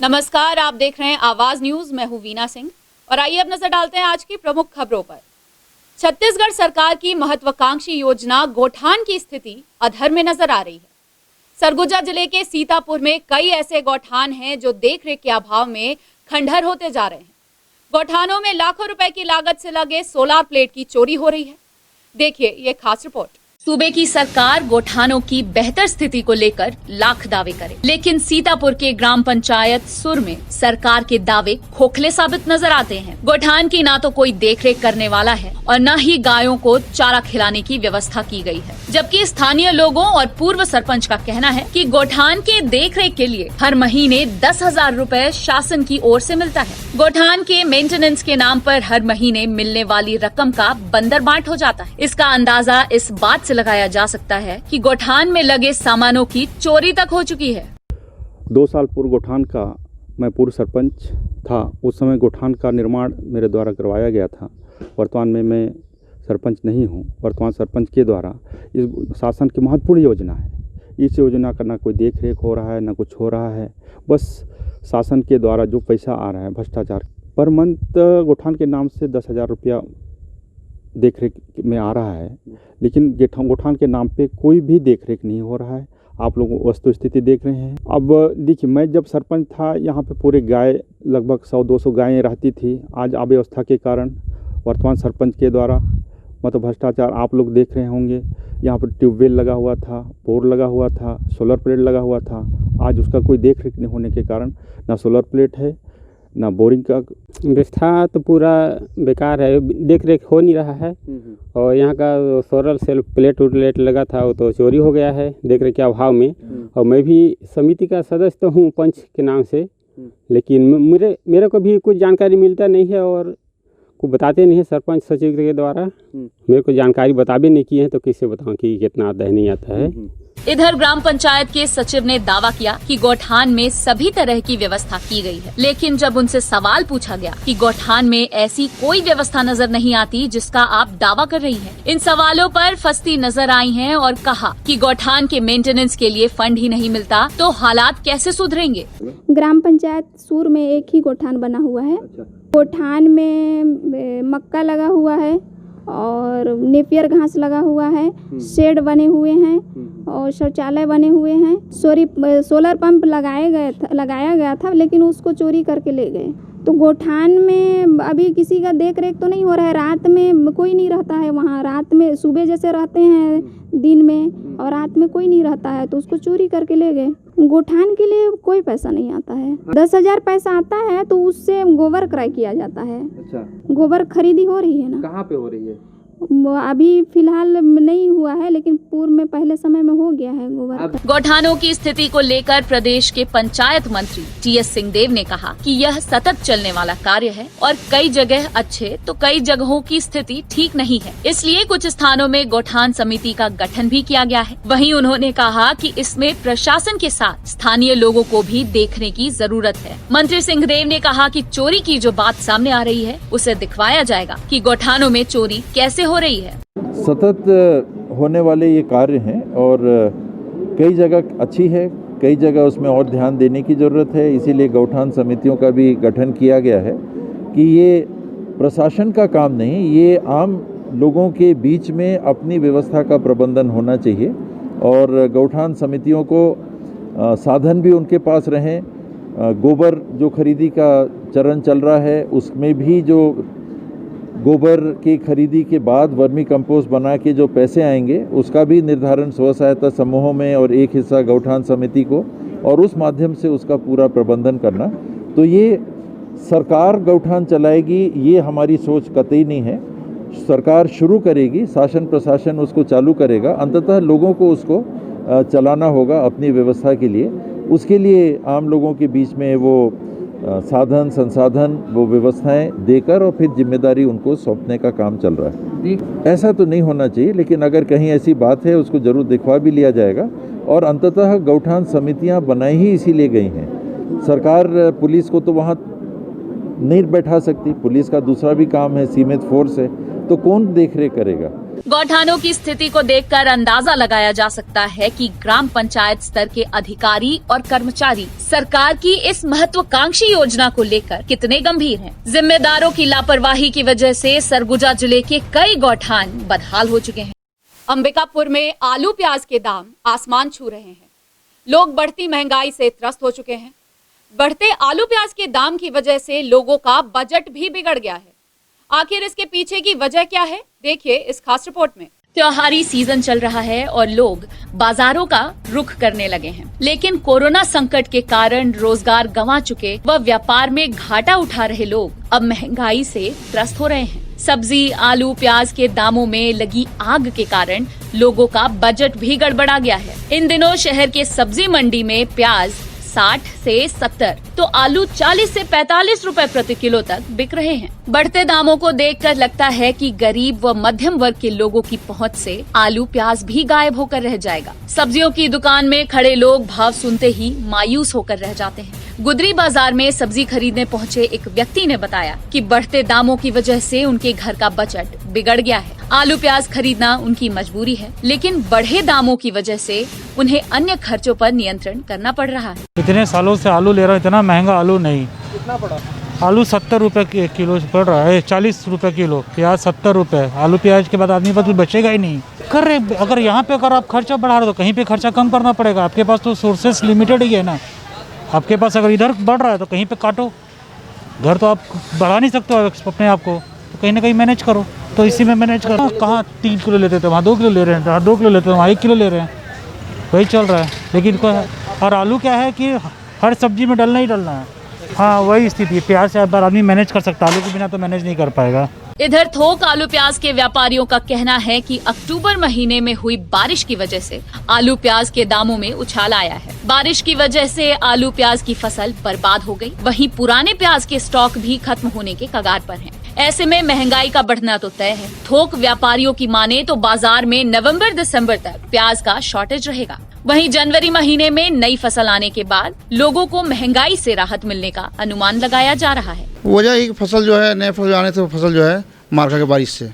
नमस्कार, आप देख रहे हैं आवाज न्यूज। मैं हूं वीना सिंह और आइए अब नजर डालते हैं आज की प्रमुख खबरों पर। छत्तीसगढ़ सरकार की महत्वाकांक्षी योजना गौठान की स्थिति अधर में नजर आ रही है। सरगुजा जिले के सीतापुर में कई ऐसे गौठान हैं जो देखरेख के अभाव में खंडहर होते जा रहे हैं। गौठानों में लाखों रुपए की लागत से लगे सोलर प्लेट की चोरी हो रही है। देखिए ये खास रिपोर्ट। सूबे की सरकार गौठानों की बेहतर स्थिति को लेकर लाख दावे करे, लेकिन सीतापुर के ग्राम पंचायत सुर में सरकार के दावे खोखले साबित नजर आते हैं। गौठान की ना तो कोई देखरेख करने वाला है और न ही गायों को चारा खिलाने की व्यवस्था की गई है, जबकि स्थानीय लोगों और पूर्व सरपंच का कहना है कि गौठान के देखरेख के लिए हर महीने 10,000 रुपए शासन की ओर से मिलता है। गौठान के मेंटेनेंस के नाम पर हर महीने मिलने वाली रकम का बंदर बांट हो जाता है। इसका अंदाजा इस बात से लगाया जा सकता है कि गौठान में लगे सामानों की चोरी तक हो चुकी है। 2 साल पूर्व गौठान का मैं पूर्व सरपंच था। उस समय गौठान का निर्माण मेरे द्वारा करवाया गया था। वर्तमान में मैं सरपंच नहीं हूँ। वर्तमान सरपंच के द्वारा इस शासन की महत्वपूर्ण योजना है। इस योजना का ना कोई देख रेख हो रहा है, ना कुछ हो रहा है। बस शासन के द्वारा जो पैसा आ रहा है भ्रष्टाचार पर मंथ गौठान के नाम से 10,000 रुपया देख रेख में आ रहा है, लेकिन गौठान के नाम पे कोई भी देख रेख नहीं हो रहा है। आप लोग वस्तु स्थिति देख रहे हैं। अब देखिए, मैं जब सरपंच था यहाँ पे पूरे गाय लगभग 100-200 गायें रहती थी। आज अव्यवस्था के कारण वर्तमान सरपंच के द्वारा मतलब भ्रष्टाचार आप लोग देख रहे होंगे। यहाँ पर ट्यूबवेल लगा हुआ था, बोर लगा हुआ था, सोलर प्लेट लगा हुआ था। आज उसका कोई देख रेख नहीं होने के कारण ना सोलर प्लेट है ना बोरिंग का व्यवस्था तो पूरा बेकार है, देख रेख हो नहीं रहा है। और यहाँ का सोलर सेल प्लेट उलेट लगा था वो तो चोरी हो गया है देख रेख के अभाव में। और मैं भी समिति का सदस्य तो हूँ पंच के नाम से, लेकिन मेरे को भी कुछ जानकारी मिलता नहीं है और को बताते नहीं है सरपंच सचिव के द्वारा। मेरे को जानकारी बता भी नहीं की है तो किससे बताऊँ कि कितना आता है नहीं आता है। इधर ग्राम पंचायत के सचिव ने दावा किया कि गौठान में सभी तरह की व्यवस्था की गई है, लेकिन जब उनसे सवाल पूछा गया कि गौठान में ऐसी कोई व्यवस्था नजर नहीं आती जिसका आप दावा कर रही हैं, इन सवालों पर फंसती नजर आई हैं और कहा कि गौठान के मेंटेनेंस के लिए फंड ही नहीं मिलता तो हालात कैसे सुधरेंगे। ग्राम पंचायत सूर में एक ही गौठान बना हुआ है। गौठान में मक्का लगा हुआ है और नेपियर घास लगा हुआ है, शेड बने हुए हैं और शौचालय बने हुए हैं। सोलर पंप लगाया गया था लेकिन उसको चोरी करके ले गए। तो गौठान में अभी किसी का देख रेख तो नहीं हो रहा है। रात में कोई नहीं रहता है वहाँ। रात में सुबह जैसे रहते हैं दिन में और रात में कोई नहीं रहता है, तो उसको चोरी करके ले गए। गौठान के लिए कोई पैसा नहीं आता है। 10,000 पैसा आता है तो उससे गोबर क्रय किया जाता है। अच्छा, गोबर खरीदी हो रही है ना। कहाँ पे हो रही है? अभी फिलहाल नहीं हुआ है लेकिन पूर्व में पहले समय में हो गया है गोबर। गौठानों की स्थिति को लेकर प्रदेश के पंचायत मंत्री टी.एस. सिंहदेव ने कहा कि यह सतत चलने वाला कार्य है और कई जगह अच्छे तो कई जगहों की स्थिति ठीक नहीं है, इसलिए कुछ स्थानों में गौठान समिति का गठन भी किया गया है। वहीं उन्होंने कहा कि इसमें प्रशासन के साथ स्थानीय लोगों को भी देखने की जरूरत है। मंत्री सिंहदेव ने कहा कि चोरी की जो बात सामने आ रही है उसे दिखवाया जाएगा कि गौठानों में चोरी कैसे हो रही है। सतत होने वाले ये कार्य हैं और कई जगह अच्छी है, कई जगह उसमें और ध्यान देने की ज़रूरत है। इसीलिए गौठान समितियों का भी गठन किया गया है कि ये प्रशासन का काम नहीं, ये आम लोगों के बीच में अपनी व्यवस्था का प्रबंधन होना चाहिए और गौठान समितियों को साधन भी उनके पास रहें। गोबर जो खरीदी का चरण चल रहा है उसमें भी जो गोबर की खरीदी के बाद वर्मी कंपोस्ट बना के जो पैसे आएंगे उसका भी निर्धारण स्व सहायता समूहों में और एक हिस्सा गौठान समिति को और उस माध्यम से उसका पूरा प्रबंधन करना। तो ये सरकार गौठान चलाएगी ये हमारी सोच कतई नहीं है। सरकार शुरू करेगी, शासन प्रशासन उसको चालू करेगा, अंततः लोगों को उसको चलाना होगा अपनी व्यवस्था के लिए। उसके लिए आम लोगों के बीच में वो साधन संसाधन वो व्यवस्थाएं देकर और फिर जिम्मेदारी उनको सौंपने का काम चल रहा है। ऐसा तो नहीं होना चाहिए, लेकिन अगर कहीं ऐसी बात है उसको जरूर दिखवा भी लिया जाएगा। और अंततः गौठान समितियां बनाई ही इसीलिए गई हैं। सरकार पुलिस को तो वहाँ नहीं बैठा सकती, पुलिस का दूसरा भी काम है, सीमित फोर्स है, तो कौन देख रेख करेगा। गौठानों की स्थिति को देखकर अंदाजा लगाया जा सकता है कि ग्राम पंचायत स्तर के अधिकारी और कर्मचारी सरकार की इस महत्वाकांक्षी योजना को लेकर कितने गंभीर हैं। जिम्मेदारों की लापरवाही की वजह से सरगुजा जिले के कई गौठान बदहाल हो चुके हैं। अंबिकापुर में आलू प्याज के दाम आसमान छू रहे हैं। लोग बढ़ती महंगाई से त्रस्त हो चुके हैं। बढ़ते आलू प्याज के दाम की वजह से लोगों का बजट भी बिगड़ गया है। आखिर इसके पीछे की वजह क्या है, देखिए इस खास रिपोर्ट में। त्योहारी सीजन चल रहा है और लोग बाजारों का रुख करने लगे हैं, लेकिन कोरोना संकट के कारण रोजगार गंवा चुके व व्यापार में घाटा उठा रहे लोग अब महंगाई से त्रस्त हो रहे हैं। सब्जी, आलू, प्याज के दामों में लगी आग के कारण लोगों का बजट भी गड़बड़ा गया है। इन दिनों शहर के सब्जी मंडी में प्याज 60 से 70 तो आलू 40 से 45 रुपए प्रति किलो तक बिक रहे हैं। बढ़ते दामों को देखकर लगता है कि गरीब व मध्यम वर्ग के लोगों की पहुंच से आलू प्याज भी गायब होकर रह जाएगा। सब्जियों की दुकान में खड़े लोग भाव सुनते ही मायूस होकर रह जाते हैं। गुदरी बाजार में सब्जी खरीदने पहुंचे एक व्यक्ति ने बताया कि बढ़ते दामों की वजह से उनके घर का बजट बिगड़ गया है। आलू प्याज खरीदना उनकी मजबूरी है, लेकिन बढ़े दामों की वजह से उन्हें अन्य खर्चों पर नियंत्रण करना पड़ रहा है। इतने सालों से आलू ले रहा हूँ, इतना महंगा आलू नहीं। कितना पड़ा? आलू 70 रुपए किलो पड़ रहा है, 40 रुपए किलो। प्याज 70 रुपए। आलू प्याज के बाद आदमी पास बचेगा ही नहीं। कर रहे अगर यहाँ पे अगर आप खर्चा बढ़ा रहे हो तो कहीं पे खर्चा कम करना पड़ेगा। आपके पास तो सोर्सेस लिमिटेड ही है ना। आपके पास अगर इधर बढ़ रहा है तो कहीं पे काटो। घर तो आप बढ़ा नहीं सकते हो अपने आप को, तो कहीं ना कहीं मैनेज करो। तो इसी में मैनेज करो। कहाँ 3 किलो लेते थे, वहाँ 2 किलो ले रहे हैं, 2 किलो लेते थे, वहाँ 1 किलो ले रहे हैं। वही चल रहा है। लेकिन और आलू क्या है कि हर सब्जी में डलना ही डलना है। हाँ, वही स्थिति है। प्याज से बार आदमी मैनेज कर सकता है, आलू के बिना तो मैनेज नहीं कर पाएगा। इधर थोक आलू प्याज के व्यापारियों का कहना है कि अक्टूबर महीने में हुई बारिश की वजह से आलू प्याज के दामों में उछाल आया है। बारिश की वजह से आलू प्याज की फसल बर्बाद हो गई। वहीं पुराने प्याज के स्टॉक भी खत्म होने के कगार पर हैं। ऐसे में महंगाई का बढ़ना तो तय है। थोक व्यापारियों की माने तो बाजार में नवंबर-दिसंबर तक प्याज का शॉर्टेज रहेगा। वहीं जनवरी महीने में नई फसल आने के बाद लोगों को महंगाई से राहत मिलने का अनुमान लगाया जा रहा है। वजह ही फसल जो है, नए फसल आने से फसल जो है मार खा के बारिश से,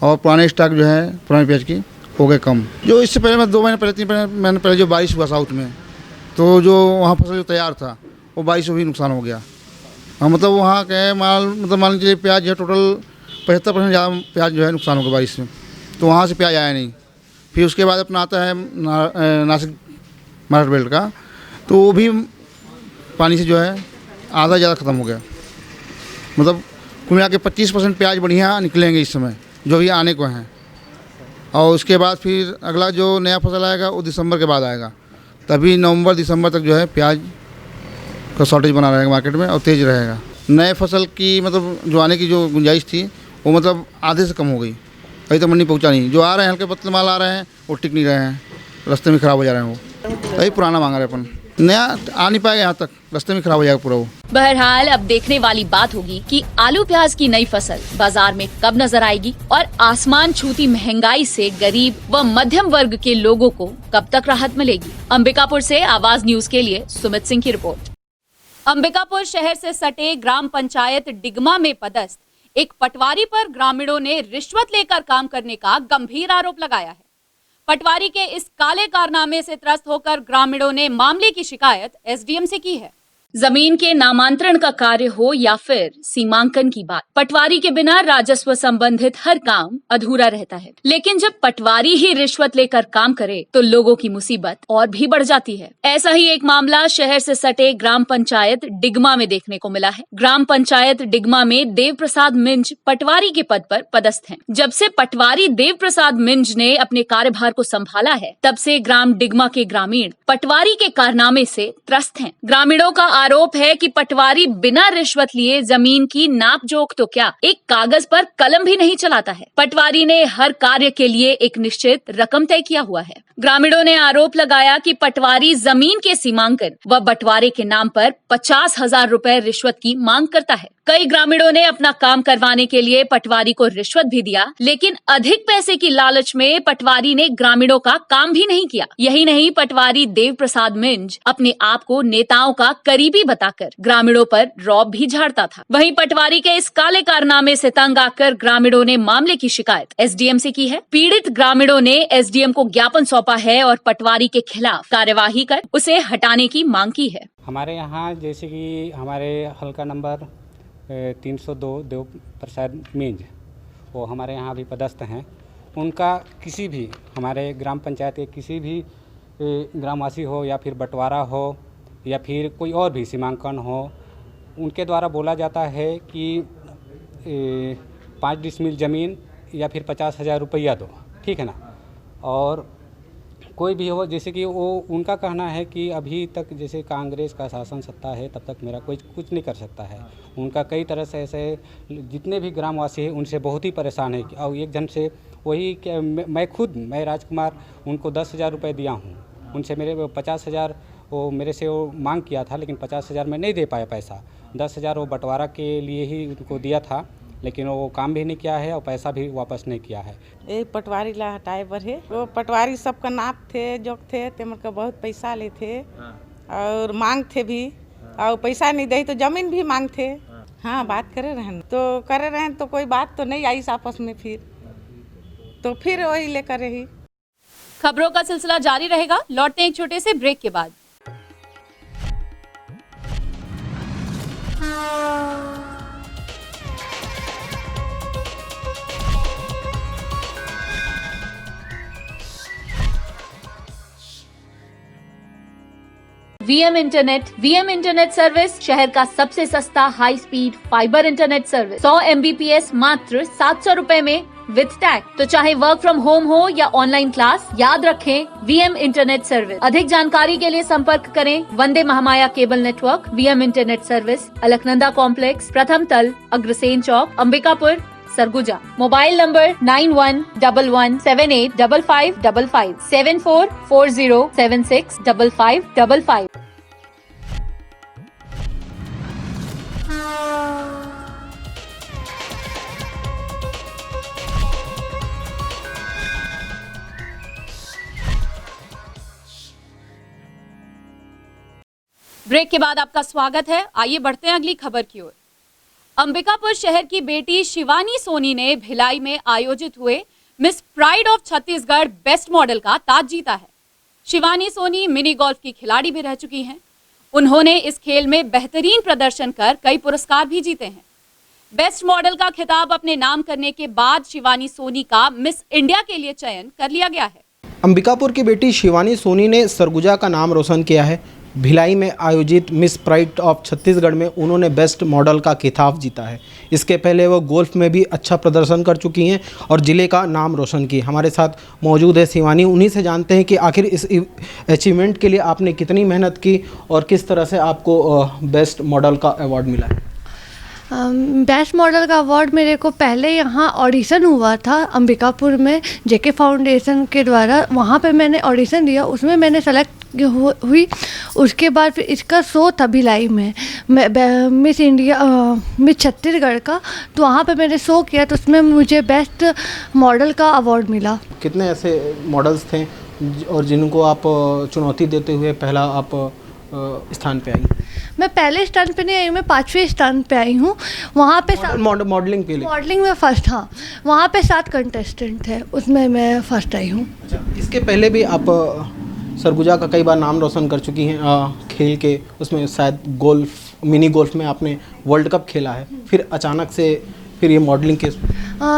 और पुराने स्टॉक जो है पुराने प्याज की हो गए कम। जो इससे पहले 2 महीने पहले 3 महीने पहले जो बारिश हुआ साउथ में, तो जो वहाँ फसल जो तैयार था वो बारिश से भी नुकसान हो गया। हाँ, मतलब वहाँ के माल मतलब मान लीजिए प्याज जो है टोटल 75% ज़्यादा प्याज जो है नुकसान हो गया बारिश में, तो वहाँ से प्याज आया नहीं। फिर उसके बाद अपना आता है नासिक महाराष्ट्र बेल्ट का, तो वो भी पानी से जो है आधा ज़्यादा ख़त्म हो गया। मतलब कुल मिला के 25% प्याज बढ़िया निकलेंगे इस समय जो भी आने को हैं। और उसके बाद फिर अगला जो नया फसल आएगा वो दिसंबर के बाद आएगा। तभी नवंबर दिसंबर तक जो है प्याज का शॉर्टेज बना रहेगा मार्केट में और तेज़ रहेगा। नए फसल की मतलब जो आने की जो गुंजाइश थी वो मतलब आधे से कम हो गई। अभी तक मंडी पहुंचा नहीं। जो आ रहे हैं हल्के पतले माल आ रहे हैं वो टिक नहीं रहे हैं, रास्ते में ख़राब हो जा रहे हैं। वो अभी पुराना मांग रहे हैं, अपन नया आ नहीं पाएगा यहाँ तक, रास्ते में खराब हो जाएगा पूरा वो। बहरहाल अब देखने वाली बात होगी कि आलू प्याज की नई फसल बाजार में कब नजर आएगी और आसमान छूती महंगाई से गरीब व मध्यम वर्ग के लोगों को कब तक राहत मिलेगी। अंबिकापुर से आवाज न्यूज के लिए सुमित सिंह की रिपोर्ट। अंबिकापुर शहर से सटे ग्राम पंचायत डिगमा में पदस्थ एक पटवारी पर ग्रामीणों ने रिश्वत लेकर काम करने का गंभीर आरोप लगाया है। पटवारी के इस काले कारनामे से त्रस्त होकर ग्रामीणों ने मामले की शिकायत एसडीएम से की है। जमीन के नामांतरण का कार्य हो या फिर सीमांकन की बात, पटवारी के बिना राजस्व संबंधित हर काम अधूरा रहता है। लेकिन जब पटवारी ही रिश्वत लेकर काम करे तो लोगों की मुसीबत और भी बढ़ जाती है। ऐसा ही एक मामला शहर से सटे ग्राम पंचायत डिगमा में देखने को मिला है। ग्राम पंचायत डिगमा में देव प्रसाद मिंज पटवारी के पद पर पदस्थ हैं। जब से पटवारी देव प्रसाद मिंज ने अपने कार्यभार को संभाला है, तब से ग्राम डिगमा के ग्रामीण पटवारी के कारनामे से त्रस्त हैं। ग्रामीणों का आरोप है कि पटवारी बिना रिश्वत लिए जमीन की नाप जोख तो क्या, एक कागज पर कलम भी नहीं चलाता है। पटवारी ने हर कार्य के लिए एक निश्चित रकम तय किया हुआ है। ग्रामीणों ने आरोप लगाया कि पटवारी जमीन के सीमांकन व बंटवारे के नाम पर 50,000 रुपए रिश्वत की मांग करता है। कई ग्रामीणों ने अपना काम करवाने के लिए पटवारी को रिश्वत भी दिया, लेकिन अधिक पैसे की लालच में पटवारी ने ग्रामीणों का काम भी नहीं किया। यही नहीं, पटवारी देव प्रसाद मिंज अपने आप को नेताओं का करीबी गरीबी बताकर ग्रामीणों पर रौब भी झाड़ता था। वहीं पटवारी के इस काले कारनामे से तंग आकर ग्रामीणों ने मामले की शिकायत एसडीएम से की है। पीड़ित ग्रामीणों ने एसडीएम को ज्ञापन सौंपा है और पटवारी के खिलाफ कार्यवाही कर उसे हटाने की मांग की है। हमारे यहाँ जैसे कि हमारे हल्का नंबर 302 देव प्रसाद मींज, वो हमारे यहाँ भी पदस्थ हैं। उनका किसी भी हमारे ग्राम पंचायत के किसी भी ग्रामवासी हो या फिर बंटवारा हो या फिर कोई और भी सीमांकन हो, उनके द्वारा बोला जाता है कि 5 डिसमिल ज़मीन या फिर 50,000 रुपया दो, ठीक है ना। और कोई भी हो, जैसे कि वो उनका कहना है कि अभी तक जैसे कांग्रेस का शासन सत्ता है तब तक मेरा कोई कुछ नहीं कर सकता है। उनका कई तरह से ऐसे जितने भी ग्रामवासी हैं उनसे बहुत ही परेशान है। और एक जन से वही मैं राजकुमार उनको 10,000 रुपये दिया हूँ। उनसे मेरे 50,000 वो मेरे से वो मांग किया था, लेकिन 50,000 मैं नहीं दे पाया पैसा। 10,000 वो बंटवारा के लिए ही उनको दिया था, लेकिन वो काम भी नहीं किया है और पैसा भी वापस नहीं किया है। ये पटवारी ला हटाए पर है। वो पटवारी सबका नाप थे, जोक थे, तेमन का बहुत पैसा ले थे और मांग थे भी, और पैसा नहीं दे तो जमीन भी मांग थे। हाँ, बात करे रहें तो कोई बात तो नहीं आई आपस में, फिर वही लेकर रही। खबरों का सिलसिला जारी रहेगा। लौटते हैं एक छोटे से ब्रेक के बाद। वीएम इंटरनेट सर्विस शहर का सबसे सस्ता high speed fibre internet service. 100 MBPS मात्र 700 रुपए में विद टैग। तो चाहे वर्क फ्रॉम होम हो या ऑनलाइन क्लास, याद रखें वीएम इंटरनेट सर्विस। अधिक जानकारी के लिए संपर्क करें Vande Mahamaya cable network. VM internet service, Alaknanda complex, प्रथम तल, Agrasen Chowk, Ambikapur, Surguja. Mobile number 9111785555 7440765555। Break के बाद आपका स्वागत है। आइए बढ़ते हैं अगली खबर की ओर। अंबिकापुर शहर की बेटी शिवानी सोनी ने भिलाई में आयोजित हुए miss pride of Chhattisgarh best model का ताज जीता है। शिवानी सोनी मिनी गोल्फ की खिलाड़ी भी रह चुकी हैं। उन्होंने इस खेल में बेहतरीन प्रदर्शन कर कई पुरस्कार भी जीते हैं। बेस्ट मॉडल का खिताब अपने नाम करने के बाद शिवानी सोनी का मिस इंडिया के लिए चयन कर लिया गया है। अंबिकापुर की बेटी शिवानी सोनी ने सरगुजा का नाम रोशन किया है। भिलाई में आयोजित मिस प्राइड ऑफ छत्तीसगढ़ में उन्होंने बेस्ट मॉडल का खिताब जीता है। इसके पहले वो गोल्फ में भी अच्छा प्रदर्शन कर चुकी हैं और ज़िले का नाम रोशन की। हमारे साथ मौजूद है शिवानी। उन्हीं से जानते हैं कि आखिर इस अचीवमेंट के लिए आपने कितनी मेहनत की और किस तरह से आपको बेस्ट मॉडल का अवार्ड मिला है। बेस्ट मॉडल का अवार्ड मेरे को पहले यहाँ ऑडिशन हुआ था अंबिकापुर में जेके फाउंडेशन के द्वारा। वहाँ पे मैंने ऑडिशन दिया, उसमें मैंने सेलेक्ट हुई। उसके बाद फिर इसका शो था भिलाई में मिस इंडिया मिस छत्तीसगढ़ का, तो वहाँ पे मैंने शो किया तो उसमें मुझे बेस्ट मॉडल का अवार्ड मिला। कितने ऐसे मॉडल्स थे और जिनको आप चुनौती देते हुए पहला आप स्थान पे आई? मैं पहले स्थान पे नहीं आई हूँ, मैं 5वें स्थान पे आई हूँ। वहाँ पे मॉडलिंग के लिए मॉडलिंग में फर्स्ट। हाँ, वहाँ पे 7 कंटेस्टेंट थे, उसमें मैं फर्स्ट आई हूँ। इसके पहले भी आप सरगुजा का कई बार नाम रोशन कर चुकी हैं खेल के, उसमें शायद गोल्फ मिनी गोल्फ में आपने वर्ल्ड कप खेला है, फिर अचानक से फिर ये मॉडलिंग के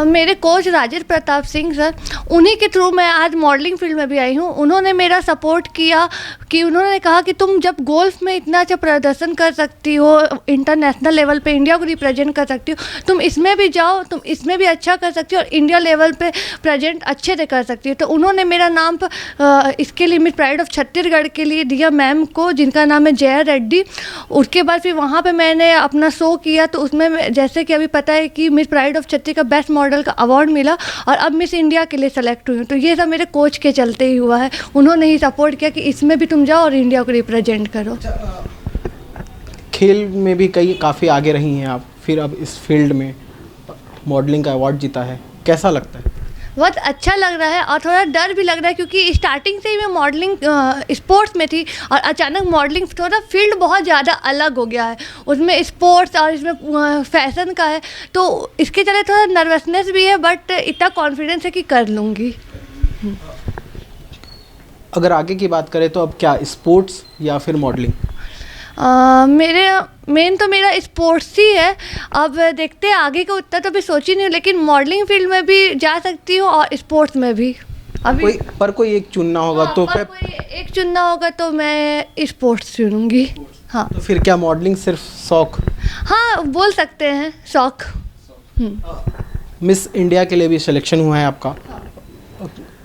मेरे कोच राजेश प्रताप सिंह सर, उन्हीं के थ्रू मैं आज मॉडलिंग फील्ड में भी आई हूँ। उन्होंने मेरा सपोर्ट किया कि उन्होंने कहा कि तुम जब गोल्फ में इतना अच्छा प्रदर्शन कर सकती हो, इंटरनेशनल लेवल पे इंडिया को रिप्रेजेंट कर सकती हो, तुम इसमें भी जाओ, तुम इसमें भी अच्छा कर सकती हो और इंडिया लेवल पे प्रेजेंट अच्छे से कर सकती हो। तो उन्होंने मेरा नाम इसके लिए मिस प्राइड ऑफ छत्तीसगढ़ के लिए दिया मैम को, जिनका नाम है जया रेड्डी। उसके बाद फिर वहाँ पर मैंने अपना शो किया, तो उसमें जैसे कि अभी पता है कि मिस प्राइड ऑफ छत्तीसगढ़ का बेस्ट मॉडल का अवार्ड मिला और अब मिस इंडिया के लिए सेलेक्ट हुई हूँ। तो ये सब मेरे कोच के चलते ही हुआ है। उन्होंने ही सपोर्ट किया कि इसमें भी तुम जाओ और इंडिया को रिप्रेजेंट करो। खेल में भी काफ़ी आगे रही हैं आप, फिर अब इस फील्ड में मॉडलिंग का अवार्ड जीता है, कैसा लगता है? बहुत अच्छा लग रहा है और थोड़ा डर भी लग रहा है क्योंकि स्टार्टिंग से ही मैं मॉडलिंग स्पोर्ट्स में थी और अचानक मॉडलिंग थोड़ा फील्ड बहुत ज़्यादा अलग हो गया है, उसमें स्पोर्ट्स और इसमें फैशन का है, तो इसके चले थोड़ा नर्वसनेस भी है, बट इतना कॉन्फिडेंस है कि कर लूँगी। अगर आगे की बात करें तो अब क्या स्पोर्ट्स या फिर मॉडलिंग? मेरे मेन तो मेरा स्पोर्ट्स ही है, अब देखते हैं आगे का उतना तो भी सोची नहीं हूँ, लेकिन मॉडलिंग फील्ड में भी जा सकती हूँ और स्पोर्ट्स में भी। अभी कोई एक चुनना होगा तो कोई एक चुनना होगा तो मैं स्पोर्ट्स चुनूँगी। हाँ, तो फिर क्या मॉडलिंग सिर्फ शौक? हाँ बोल सकते हैं शौक। मिस इंडिया के लिए भी सिलेक्शन हुआ है आपका,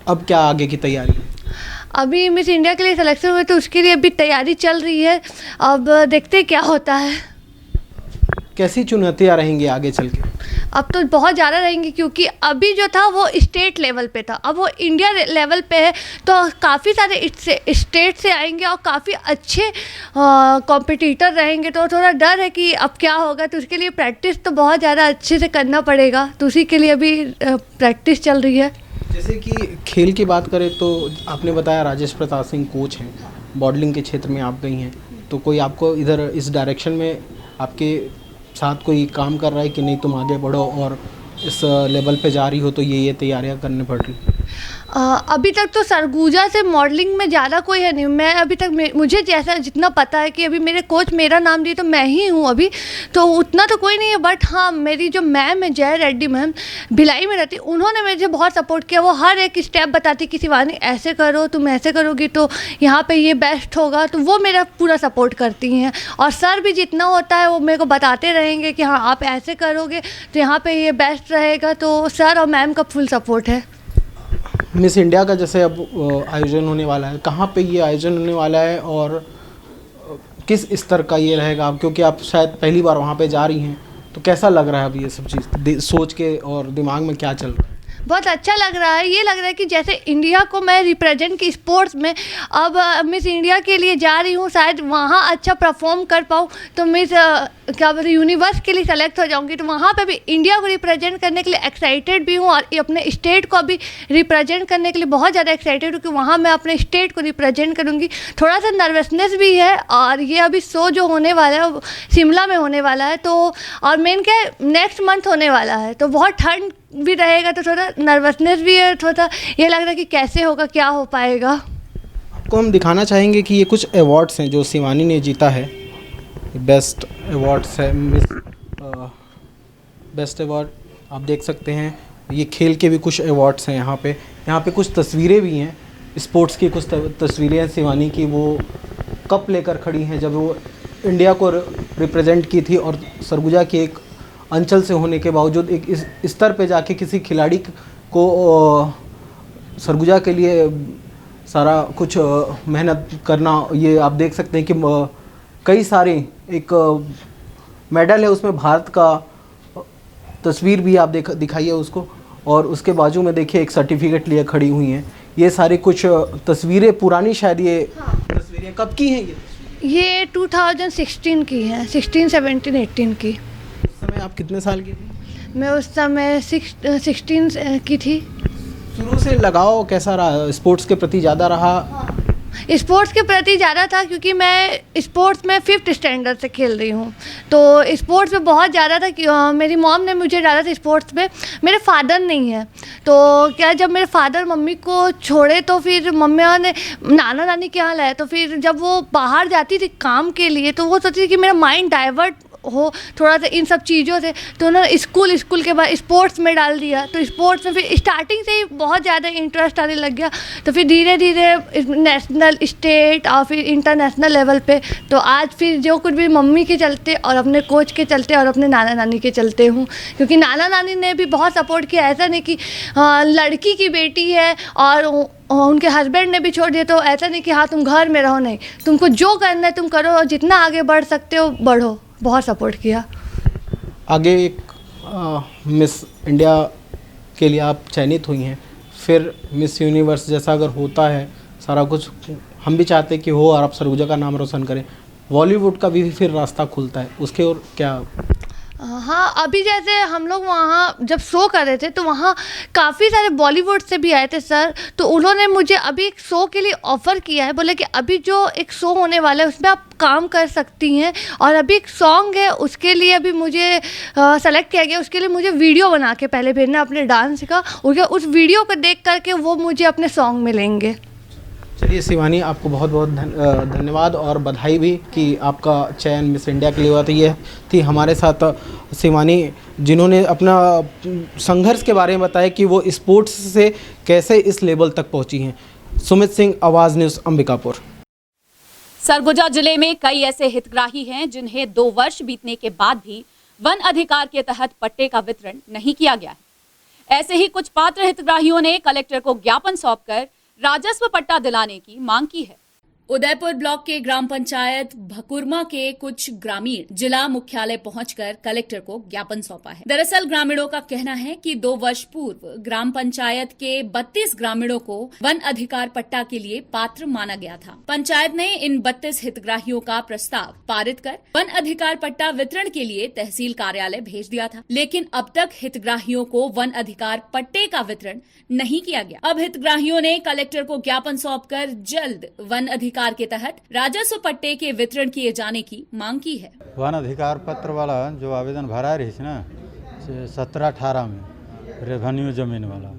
अब क्या आगे की तैयारी है? अभी मिस इंडिया के लिए सिलेक्शन हुए तो उसके लिए अभी तैयारी चल रही है, अब देखते हैं क्या होता है। कैसी चुनौतियाँ रहेंगी आगे चल के? अब तो बहुत ज़्यादा रहेंगी क्योंकि अभी जो था वो स्टेट लेवल पे था, अब वो इंडिया लेवल पे है, तो काफ़ी सारे स्टेट से आएंगे और काफ़ी अच्छे कॉम्पिटिटर रहेंगे, तो थोड़ा डर है कि अब क्या होगा, तो उसके लिए प्रैक्टिस तो बहुत ज़्यादा अच्छे से करना पड़ेगा, तो उसी के लिए अभी प्रैक्टिस चल रही है। जैसे कि खेल की बात करें तो आपने बताया राजेश प्रताप सिंह कोच हैं, मॉडलिंग के क्षेत्र में आप गई हैं, तो कोई आपको इधर इस डायरेक्शन में आपके साथ कोई काम कर रहा है कि नहीं तुम आगे बढ़ो और इस लेवल पे जा रही हो तो ये तैयारियां करनी पड़ रही? अभी तक तो सरगुजा से मॉडलिंग में ज़्यादा कोई है नहीं, मैं अभी तक मुझे जैसा जितना पता है कि अभी मेरे कोच मेरा नाम दिए तो मैं ही हूँ अभी, तो उतना तो कोई नहीं है, बट हाँ मेरी जो मैम है जय रेड्डी मैम भिलाई में रहती, उन्होंने मुझे बहुत सपोर्ट किया, वो हर एक स्टेप बताती कि शिवानी ऐसे करो, तुम ऐसे करोगी तो यहाँ पे ये बेस्ट होगा, तो वो मेरा पूरा सपोर्ट करती हैं, और सर भी जितना होता है वो मेरे को बताते रहेंगे कि हाँ आप ऐसे करोगे तो यहाँ पे ये बेस्ट रहेगा, तो सर और मैम का फुल सपोर्ट है। मिस इंडिया का जैसे अब आयोजन होने वाला है, कहाँ पे ये आयोजन होने वाला है और किस स्तर का ये रहेगा, क्योंकि आप शायद पहली बार वहाँ पे जा रही हैं, तो कैसा लग रहा है अभी ये सब चीज़ सोच के और दिमाग में क्या चल रहा है? बहुत अच्छा लग रहा है, ये लग रहा है कि जैसे इंडिया को मैं रिप्रेजेंट की स्पोर्ट्स में अब मिस इंडिया के लिए जा रही हूँ, शायद वहाँ अच्छा परफॉर्म कर पाऊँ तो मिस क्या बोलते यूनिवर्स के लिए सेलेक्ट हो जाऊँगी, तो वहाँ पे भी इंडिया को रिप्रेजेंट करने के लिए एक्साइटेड भी हूँ और अपने स्टेट को भी रिप्रेजेंट करने के लिए बहुत ज़्यादा एक्साइटेड हूँ कि वहाँ मैं अपने स्टेट को रिप्रेजेंट करूँगी। थोड़ा सा नर्वसनेस भी है, और ये अभी शो जो होने वाला है शिमला में होने वाला है, तो और मेन क्या है नेक्स्ट मंथ होने वाला है, तो बहुत ठंड भी रहेगा, तो थोड़ा नर्वसनेस भी है, थोड़ा ये लग रहा है कि कैसे होगा, क्या हो पाएगा। आपको हम दिखाना चाहेंगे कि ये कुछ अवार्ड्स हैं जो शिवानी ने जीता है, बेस्ट अवार्ड्स है, मिस बेस्ट अवार्ड आप देख सकते हैं, ये खेल के भी कुछ अवार्ड्स हैं यहाँ पे कुछ तस्वीरें भी हैं, स्पोर्ट्स की कुछ तस्वीरें हैं शिवानी की, वो कप लेकर खड़ी हैं जब वो इंडिया को रिप्रेजेंट की थी, और सरगुजा की एक अंचल से होने के बावजूद एक इस स्तर पे जाके किसी खिलाड़ी को सरगुजा के लिए सारा कुछ मेहनत करना, ये आप देख सकते हैं कि कई सारे एक मेडल है उसमें भारत का तस्वीर भी आप दिखाइए उसको, और उसके बाजू में देखिए एक सर्टिफिकेट लिए खड़ी हुई हैं, ये सारी कुछ तस्वीरें पुरानी शायद ये तस्वीरें कब की हैं ये 2016 की हैं, 16, 17, 18 की। उस समय आप कितने साल की थी? मैं उस समय 16 की थी। शुरू से लगाव कैसा रहा, स्पोर्ट्स के प्रति ज़्यादा रहा? स्पोर्ट्स के प्रति ज़्यादा था क्योंकि मैं स्पोर्ट्स में 5th स्टैंडर्ड से खेल रही हूँ, तो स्पोर्ट्स में बहुत ज़्यादा था कि मेरी मॉम ने मुझे डाला था स्पोर्ट्स में, मेरे फादर नहीं है, तो क्या जब मेरे फादर मम्मी को छोड़े तो फिर मम्मी ने नाना नानी के यहाँ लाया, तो फिर जब वो बाहर जाती थी काम के लिए तो वो सोचती थी कि मेरा माइंड डाइवर्ट हो थोड़ा सा इन सब चीज़ों से, तो उन्होंने स्कूल के बाद स्पोर्ट्स में डाल दिया, तो स्पोर्ट्स में फिर स्टार्टिंग से ही बहुत ज़्यादा इंटरेस्ट आने लग गया, तो फिर धीरे धीरे नेशनल, स्टेट और फिर इंटरनेशनल लेवल पे, तो आज फिर जो कुछ भी मम्मी के चलते और अपने कोच के चलते और अपने नाना नानी के चलते हूँ, क्योंकि नाना नानी ने भी बहुत सपोर्ट किया, ऐसा नहीं कि लड़की की बेटी है और उनके हस्बैंड ने भी छोड़ दिया, तो ऐसा नहीं कि हाँ तुम घर में रहो, नहीं, तुमको जो करना है तुम करो और जितना आगे बढ़ सकते हो बढ़ो, बहुत सपोर्ट किया। आगे एक मिस इंडिया के लिए आप चयनित हुई हैं, फिर मिस यूनिवर्स जैसा अगर होता है सारा कुछ, हम भी चाहते हैं कि हो और आप सरगुजा का नाम रोशन करें, बॉलीवुड का भी फिर रास्ता खुलता है, उसके और क्या? हाँ, अभी जैसे हम लोग वहाँ जब शो कर रहे थे तो वहाँ काफ़ी सारे बॉलीवुड से भी आए थे सर, तो उन्होंने मुझे अभी एक शो के लिए ऑफ़र किया है, बोले कि अभी जो एक शो होने वाला है उसमें आप काम कर सकती हैं, और अभी एक सॉन्ग है उसके लिए अभी मुझे सेलेक्ट किया गया, उसके लिए मुझे वीडियो बना के पहले भेजना अपने डांस का, उस वीडियो को देख करके वो मुझे अपने सॉन्ग में लेंगे। चलिए शिवानी, आपको बहुत बहुत धन्यवाद और बधाई भी कि आपका चयन मिस इंडिया के लिए हुआ। तो ये थी हमारे साथ शिवानी, जिन्होंने अपना संघर्ष के बारे में बताया कि वो स्पोर्ट्स से कैसे इस लेवल तक पहुंची हैं। सुमित सिंह, आवाज़ न्यूज़, अंबिकापुर। सरगुजा जिले में कई ऐसे हितग्राही हैं जिन्हें 2 वर्ष बीतने के बाद भी वन अधिकार के तहत पट्टे का वितरण नहीं किया गया है। ऐसे ही कुछ पात्र हितग्राहियों ने कलेक्टर को ज्ञापन सौंपकर राजस्व पट्टा दिलाने की मांग की है। उदयपुर ब्लॉक के ग्राम पंचायत भकुरमा के कुछ ग्रामीण जिला मुख्यालय पहुंचकर कलेक्टर को ज्ञापन सौंपा है। दरअसल ग्रामीणों का कहना है कि 2 वर्ष पूर्व ग्राम पंचायत के 32 ग्रामीणों को वन अधिकार पट्टा के लिए पात्र माना गया था। पंचायत ने इन 32 हितग्राहियों का प्रस्ताव पारित कर वन अधिकार पट्टा वितरण के लिए तहसील कार्यालय भेज दिया था, लेकिन अब तक हितग्राहियों को वन अधिकार पट्टे का वितरण नहीं किया गया। अब हितग्राहियों ने कलेक्टर को ज्ञापन सौंपकर जल्द वन अधिकार के तहत राजस्व पट्टे के वितरण किए जाने की मांग की है। वन अधिकार पत्र वाला जो आवेदन भरा रही है ना 17-18 में रेवेन्यू जमीन वाला,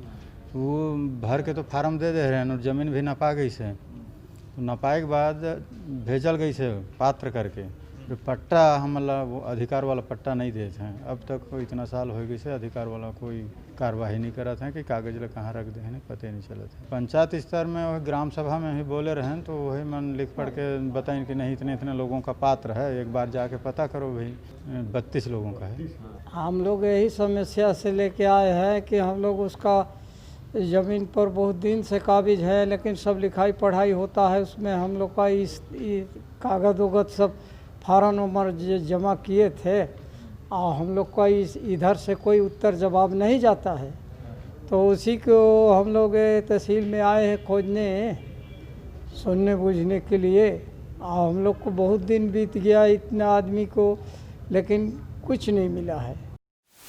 वो भर के तो फार्म दे रहे हैं और जमीन भी नपा गई से, तो नपाए के बाद भेजल गई से पात्र करके पट्टा हमला वो अधिकार वाला पट्टा नहीं देते हैं। अब तक इतना साल हो गई से अधिकार वाला कोई कार्रवाई नहीं करते हैं कि कागज ले कहाँ रख दे हैं पता नहीं चलता है। पंचायत स्तर में वही ग्राम सभा में भी बोले रहे हैं, तो वही मन लिख पढ़ के बताएं कि नहीं इतने इतने लोगों का पात्र है, एक बार जाके पता करो भाई 32 लोगों का है। हम लोग यही समस्या से लेके आए हैं कि हम लोग उसका ज़मीन पर बहुत दिन से काबिज है, लेकिन सब लिखाई पढ़ाई होता है, उसमें हम लोग का इस कागज वगज सब फार्म नंबर जमा किए थे और हम लोग का इधर से कोई उत्तर जवाब नहीं जाता है, तो उसी को हम लोग तहसील में आए हैं खोजने सुनने बूझने के लिए। और हम लोग को बहुत दिन बीत गया इतना आदमी को, लेकिन कुछ नहीं मिला है।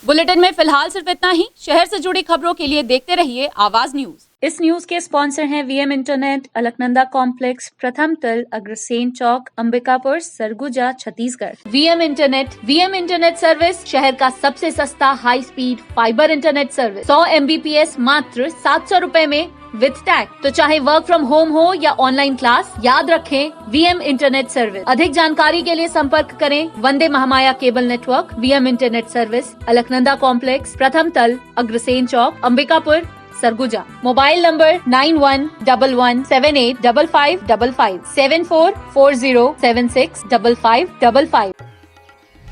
बुलेटिन में फिलहाल सिर्फ इतना ही। शहर से जुड़ी खबरों के लिए देखते रहिए आवाज न्यूज। इस न्यूज के स्पॉन्सर हैं वीएम इंटरनेट, अलकनंदा कॉम्प्लेक्स, प्रथम तल, Agrasen Chowk, Ambikapur, Surguja, Chhattisgarh. VM internet service शहर का सबसे सस्ता high speed fibre internet service. 100 MBPS मात्र 700 रुपए में विद टैग। तो चाहे वर्क फ्रॉम होम हो या ऑनलाइन क्लास, याद रखें वीएम इंटरनेट सर्विस। अधिक जानकारी के लिए संपर्क करें Vande Mahamaya cable network, VM internet service, Alaknanda complex, प्रथम तल, अग्रसेन चौक, अंबिकापुर, सरगुजा। Mobile number 9111785555 7440765555।